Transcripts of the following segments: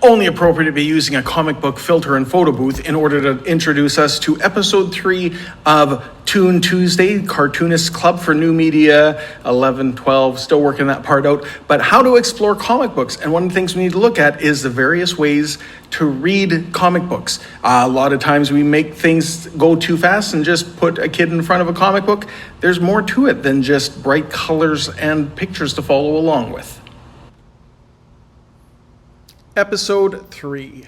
only appropriate to be using a comic book filter and photo booth in order to introduce us to episode 3 of Toon Tuesday, Cartoonist Club for New Media, 11, 12, still working that part out, but how to explore comic books. And one of the things we need to look at is the various ways to read comic books. A lot of times we make things go too fast and just put a kid in front of a comic book. There's more to it than just bright colors and pictures to follow along with. Episode 3.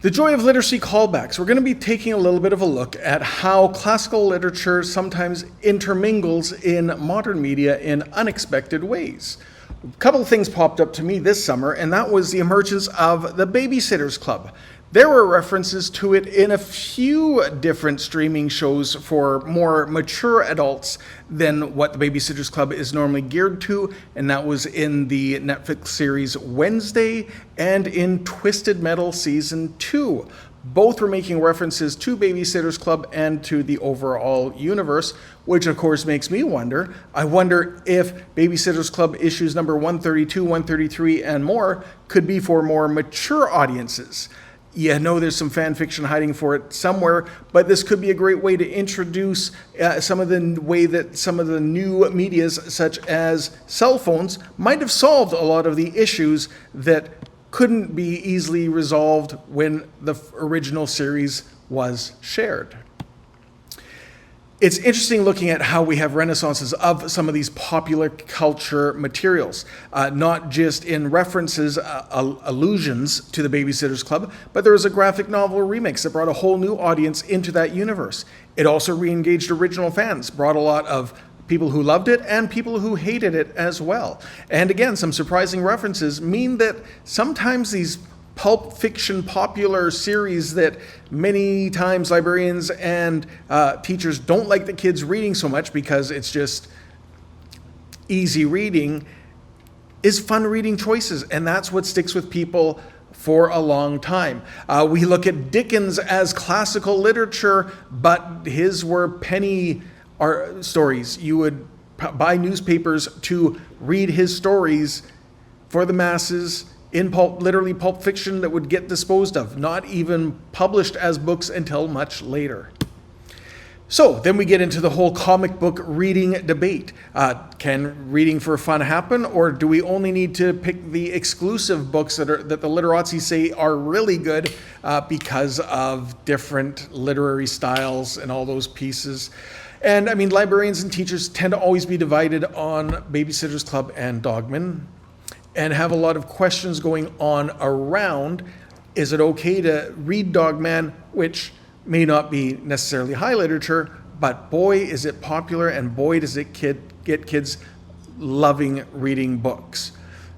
The Joy of Literacy callbacks. We're going to be taking a little bit of a look at how classical literature sometimes intermingles in modern media in unexpected ways. A couple of things popped up to me this summer, and that was the emergence of the Babysitters Club. There were references to it in a few different streaming shows for more mature adults than what the Babysitters Club is normally geared to, and that was in the Netflix series Wednesday and in Twisted Metal Season 2. Both were making references to Babysitters Club and to the overall universe, which of course makes me wonder. I wonder if Babysitters Club issues number 132, 133, and more could be for more mature audiences. Yeah, no, there's some fan fiction hiding for it somewhere, but this could be a great way to introduce some of the way that some of the new medias, such as cell phones, might have solved a lot of the issues that couldn't be easily resolved when the original series was shared. It's interesting looking at how we have renaissances of some of these popular culture materials, not just in references, allusions to the Babysitters Club, but there was a graphic novel remix that brought a whole new audience into that universe. It also re-engaged original fans, brought a lot of people who loved it and people who hated it as well. And again, some surprising references mean that sometimes these pulp fiction popular series that many times librarians and teachers don't like the kids reading so much because it's just easy reading, is fun reading choices, and that's what sticks with people for a long time. We look at Dickens as classical literature, but his were penny stories. You would buy newspapers to read his stories for the masses in literally pulp fiction that would get disposed of, not even published as books until much later. So then we get into the whole comic book reading debate. Can reading for fun happen, or do we only need to pick the exclusive books that the literati say are really good because of different literary styles and all those pieces? And I mean, librarians and teachers tend to always be divided on Babysitters Club and Dogman, and have a lot of questions going on around, is it okay to read Dogman, which may not be necessarily high literature, but boy, is it popular, and boy, does it get kids loving reading books.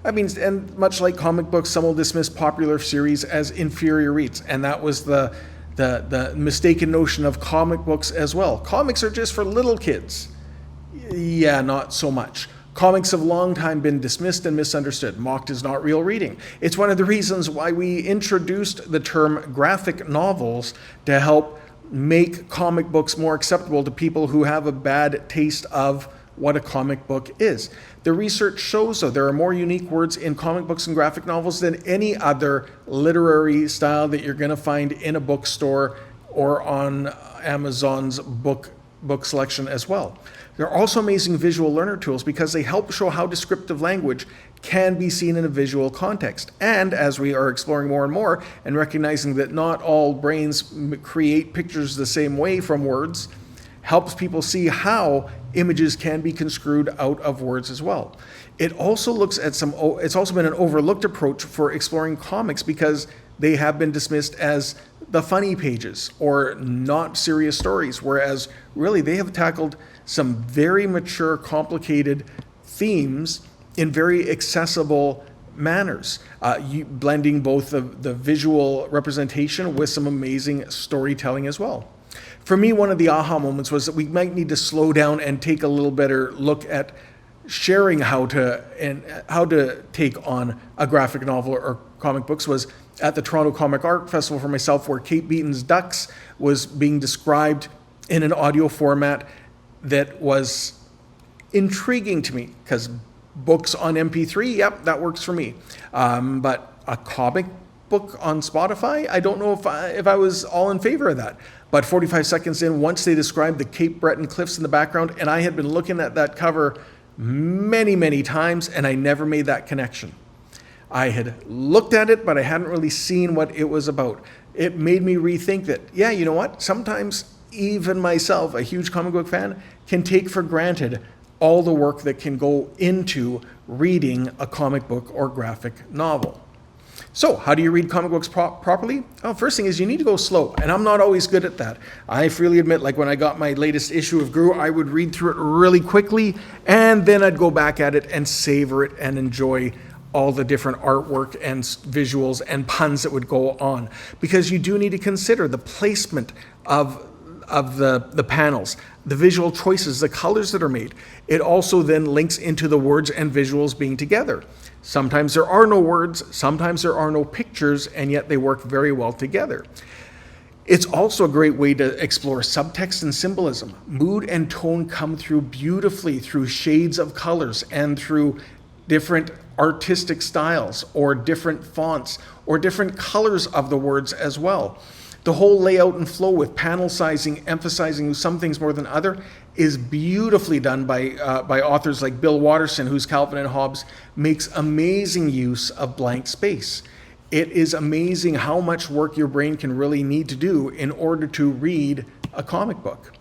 I mean, and much like comic books, some will dismiss popular series as inferior reads, and that was the mistaken notion of comic books as well. Comics are just for little kids. Yeah, not so much. Comics have long time been dismissed and misunderstood, mocked as not real reading. It's one of the reasons why we introduced the term graphic novels to help make comic books more acceptable to people who have a bad taste of what a comic book is. The research shows, though, there are more unique words in comic books and graphic novels than any other literary style that you're going to find in a bookstore or on Amazon's book selection as well. They're also amazing visual learner tools because they help show how descriptive language can be seen in a visual context. And as we are exploring more and more and recognizing that not all brains create pictures the same way from words, helps people see how images can be construed out of words as well. It also looks at it's also been an overlooked approach for exploring comics because they have been dismissed as the funny pages or not serious stories, whereas really they have tackled some very mature, complicated themes in very accessible manners, blending both the visual representation with some amazing storytelling as well. For me, one of the aha moments was that we might need to slow down and take a little better look at sharing how to take on a graphic novel or comic books was at the Toronto Comic Art Festival for myself, where Kate Beaton's Ducks was being described in an audio format that was intriguing to me because books on MP3, yep, that works for me. But a comic book on Spotify, I don't know if I was all in favor of that. But 45 seconds in, once they described the Cape Breton cliffs in the background, and I had been looking at that cover many, many times, and I never made that connection. I had looked at it, but I hadn't really seen what it was about. It made me rethink that, yeah, you know what? Sometimes even myself, a huge comic book fan, can take for granted all the work that can go into reading a comic book or graphic novel. So how do you read comic books properly? Well, first thing is you need to go slow, and I'm not always good at that. I freely admit, like when I got my latest issue of Gru, I would read through it really quickly, and then I'd go back at it and savor it and enjoy all the different artwork and visuals and puns that would go on. Because you do need to consider the placement of the panels, the visual choices, the colors that are made. It also then links into the words and visuals being together. Sometimes there are no words, sometimes there are no pictures, and yet they work very well together. It's also a great way to explore subtext and symbolism. Mood and tone come through beautifully through shades of colors and through different artistic styles or different fonts or different colors of the words as well. The whole layout and flow with panel sizing, emphasizing some things more than other, is beautifully done by authors like Bill Watterson, whose Calvin and Hobbes makes amazing use of blank space. It is amazing how much work your brain can really need to do in order to read a comic book.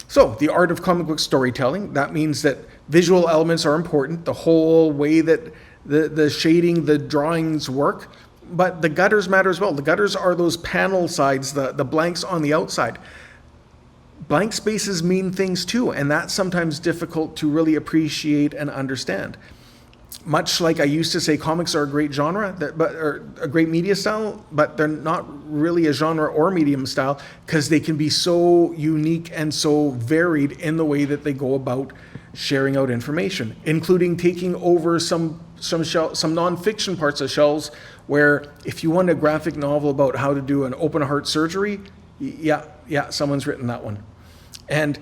So, the art of comic book storytelling, that means that visual elements are important, the whole way that the shading, the drawings work, but the gutters matter as well. The gutters are those panel sides, the blanks on the outside. Blank spaces mean things too, and that's sometimes difficult to really appreciate and understand. Much like I used to say comics are a great genre, or a great media style, but they're not really a genre or medium style because they can be so unique and so varied in the way that they go about sharing out information, including taking over some nonfiction parts of shelves where if you want a graphic novel about how to do an open heart surgery, yeah, someone's written that one. And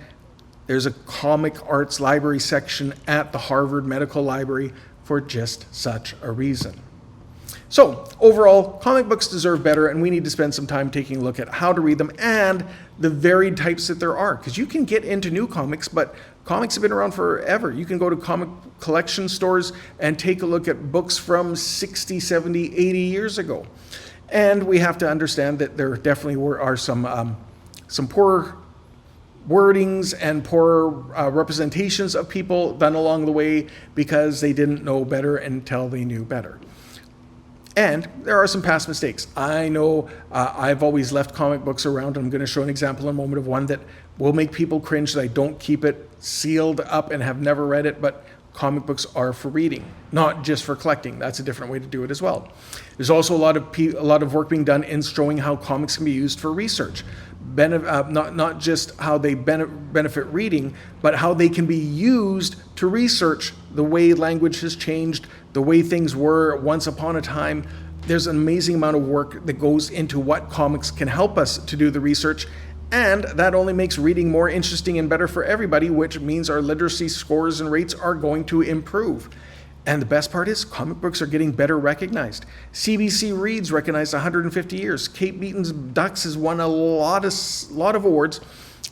there's a comic arts library section at the Harvard Medical Library for just such a reason. So overall, comic books deserve better, and we need to spend some time taking a look at how to read them and the varied types that there are. Because you can get into new comics, but comics have been around forever. You can go to comic collection stores and take a look at books from 60, 70, 80 years ago. And we have to understand that there definitely are some poor wordings and poor representations of people done along the way because they didn't know better until they knew better. And there are some past mistakes. I know I've always left comic books around. I'm going to show an example in a moment of one that will make people cringe that I don't keep it sealed up and have never read it, but comic books are for reading, not just for collecting. That's a different way to do it as well. There's also a lot of work being done in showing how comics can be used for research. Not just how they benefit reading, but how they can be used to research the way language has changed, the way things were once upon a time. There's an amazing amount of work that goes into what comics can help us to do the research, and that only makes reading more interesting and better for everybody, which means our literacy scores and rates are going to improve. And the best part is comic books are getting better recognized. CBC Reads recognized 150 years. Kate Beaton's Ducks has won a lot of awards,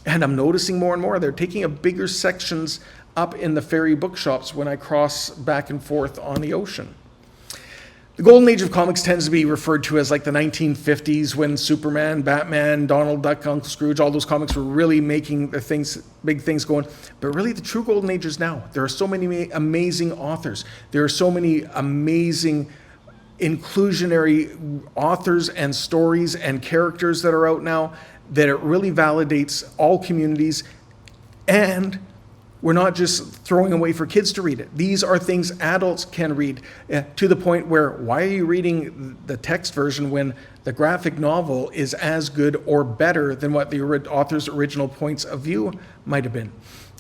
and I'm noticing more and more they're taking a bigger sections up in the ferry bookshops when I cross back and forth on the ocean. The golden age of comics tends to be referred to as like the 1950s when Superman, Batman, Donald Duck, Uncle Scrooge, all those comics were really making the big things going. But really the true golden age is now. There are so many amazing authors. There are so many amazing inclusionary authors and stories and characters that are out now that it really validates all communities, and we're not just throwing away for kids to read it. These are things adults can read, to the point where why are you reading the text version when the graphic novel is as good or better than what the author's original points of view might have been?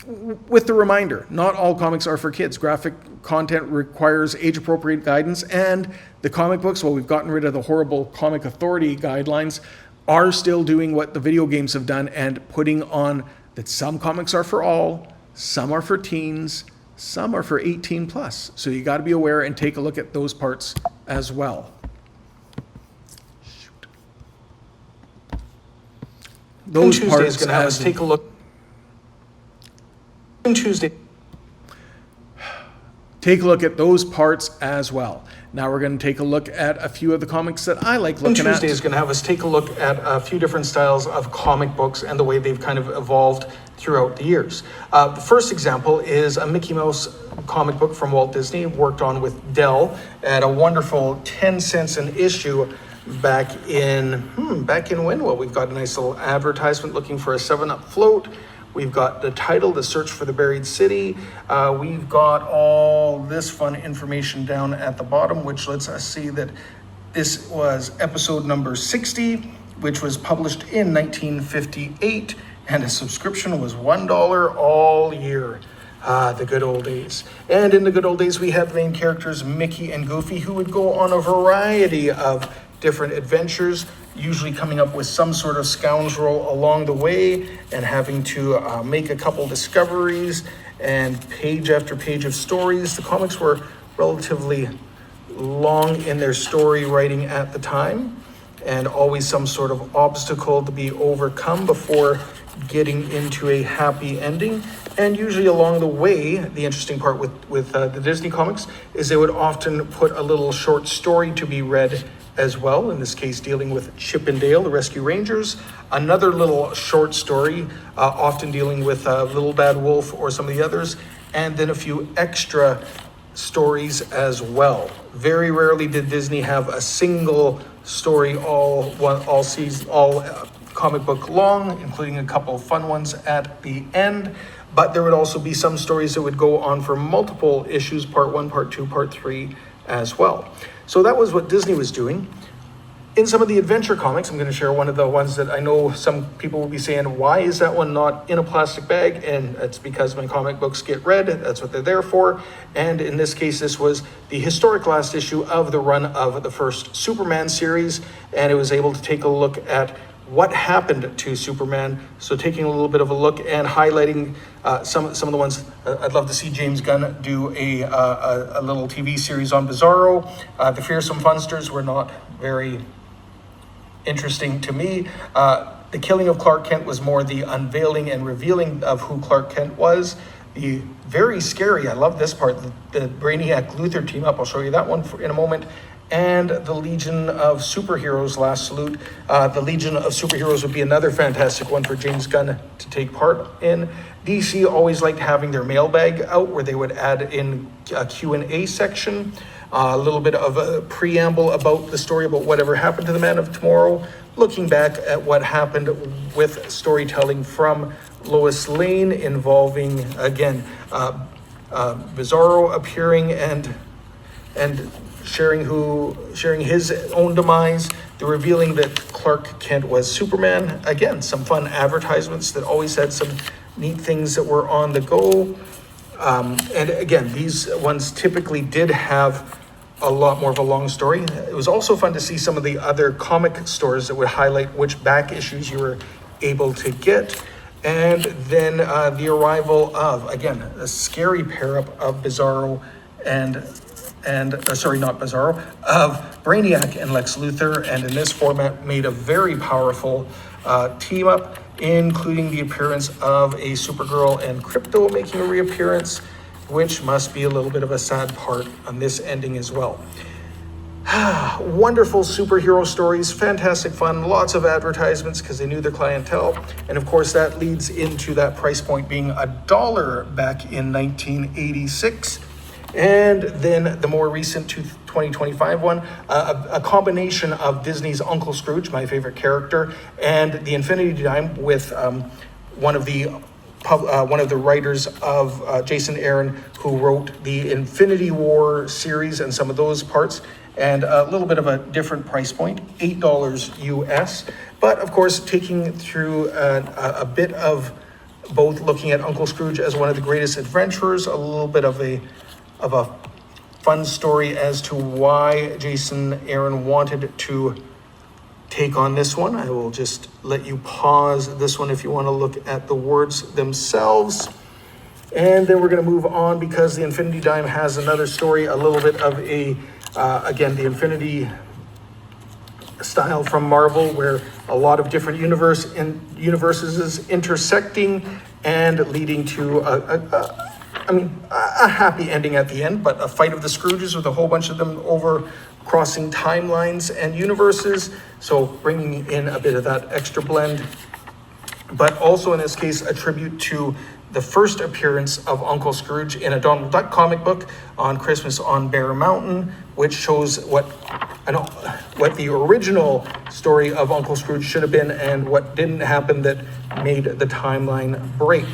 With the reminder, not all comics are for kids. Graphic content requires age-appropriate guidance, and the comic books, while we've gotten rid of the horrible Comic Authority guidelines, are still doing what the video games have done and putting on that some comics are for all, some are for teens, Some are for 18 plus. So you got to be aware and take a look at those parts as well. Those Tuesday parts is going to have us take a look. Tuesday. Take a look at those parts as well. Now we're going to take a look at a few of the comics that I like looking at. Tuesday is going to have us take a look at a few different styles of comic books and the way they've kind of evolved throughout the years. The first example is a Mickey Mouse comic book from Walt Disney, worked on with Dell at a wonderful 10 cents an issue back in when? Well, we've got a nice little advertisement looking for a 7-Up float. We've got the title, The Search for the Buried City. We've got all this fun information down at the bottom, which lets us see that this was episode number 60, which was published in 1958, and a subscription was $1 all year. The good old days. And in the good old days, we had the main characters, Mickey and Goofy, who would go on a variety of different adventures, usually coming up with some sort of scoundrel along the way and having to make a couple discoveries and page after page of stories. The comics were relatively long in their story writing at the time, and always some sort of obstacle to be overcome before getting into a happy ending. And usually along the way, the interesting part with the Disney comics is they would often put a little short story to be read as well, in this case dealing with Chip and Dale, the Rescue Rangers, another little short story, often dealing with Little Bad Wolf or some of the others, and then a few extra stories as well. Very rarely did Disney have a single story all comic book long, including a couple of fun ones at the end. But there would also be some stories that would go on for multiple issues, part 1, part 2, part 3 as well. So that was what Disney was doing. In some of the adventure comics, I'm going to share one of the ones that I know some people will be saying, why is that one not in a plastic bag? And it's because my comic books get read. That's what they're there for. And in this case, this was the historic last issue of the run of the first Superman series. And it was able to take a look at what happened to Superman. So taking a little bit of a look and highlighting some of the ones. I'd love to see James Gunn do a little TV series on Bizarro. The Fearsome Funsters were not very interesting to me. The killing of Clark Kent was more the unveiling and revealing of who Clark Kent was. The very scary, I love this part, the Brainiac Luthor team up. I'll show you that one in a moment. And the Legion of Superheroes Last Salute. The Legion of Superheroes would be another fantastic one for James Gunn to take part in. DC always liked having their mailbag out where they would add in a Q&A section, a little bit of a preamble about the story, about whatever happened to the Man of Tomorrow, looking back at what happened with storytelling from Lois Lane involving, again, Bizarro appearing and sharing his own demise, the revealing that Clark Kent was Superman. Again, some fun advertisements that always had some neat things that were on the go. And again, these ones typically did have a lot more of a long story. It was also fun to see some of the other comic stores that would highlight which back issues you were able to get. And then the arrival of, again, a scary pair-up of Bizarro of Brainiac and Lex Luthor, and in this format made a very powerful team up, including the appearance of a Supergirl and Krypto making a reappearance, which must be a little bit of a sad part on this ending as well. Wonderful superhero stories, fantastic fun, lots of advertisements because they knew their clientele, and of course that leads into that price point being $1 back in 1986. And then the more recent 2025 one, a combination of Disney's Uncle Scrooge, my favorite character, and the Infinity Dime with one of the writers of Jason Aaron, who wrote the Infinity War series and some of those parts, and a little bit of a different price point, $8 US. But of course, taking through a bit of both, looking at Uncle Scrooge as one of the greatest adventurers, a little bit of a fun story as to why Jason Aaron wanted to take on this one. I will just let you pause this one if you want to look at the words themselves. And then we're going to move on because the Infinity Dime has another story, a little bit of a, again, the Infinity style from Marvel, where a lot of different universes is intersecting and leading to a happy ending at the end, but a fight of the Scrooges with a whole bunch of them over crossing timelines and universes. So bringing in a bit of that extra blend, but also in this case, a tribute to the first appearance of Uncle Scrooge in a Donald Duck comic book on Christmas on Bear Mountain, which shows what the original story of Uncle Scrooge should have been and what didn't happen that made the timeline break.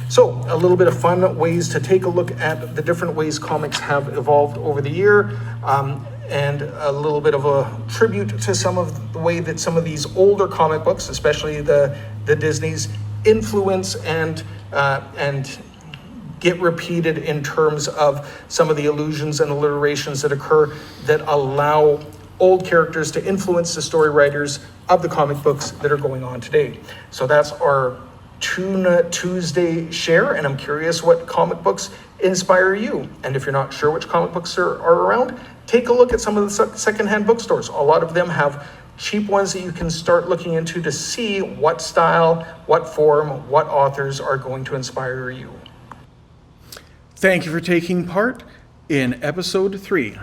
So a little bit of fun ways to take a look at the different ways comics have evolved over the year, and a little bit of a tribute to some of the way that some of these older comic books, especially the Disney's, influence and get repeated in terms of some of the allusions and alliterations that occur that allow old characters to influence the story writers of the comic books that are going on today. So that's our Tuna Tuesday share, and I'm curious what comic books inspire you. And if you're not sure which comic books are around, take a look at some of the secondhand bookstores. A lot of them have cheap ones that you can start looking into to see what style, what form, what authors are going to inspire you. Thank you for taking part in episode 3.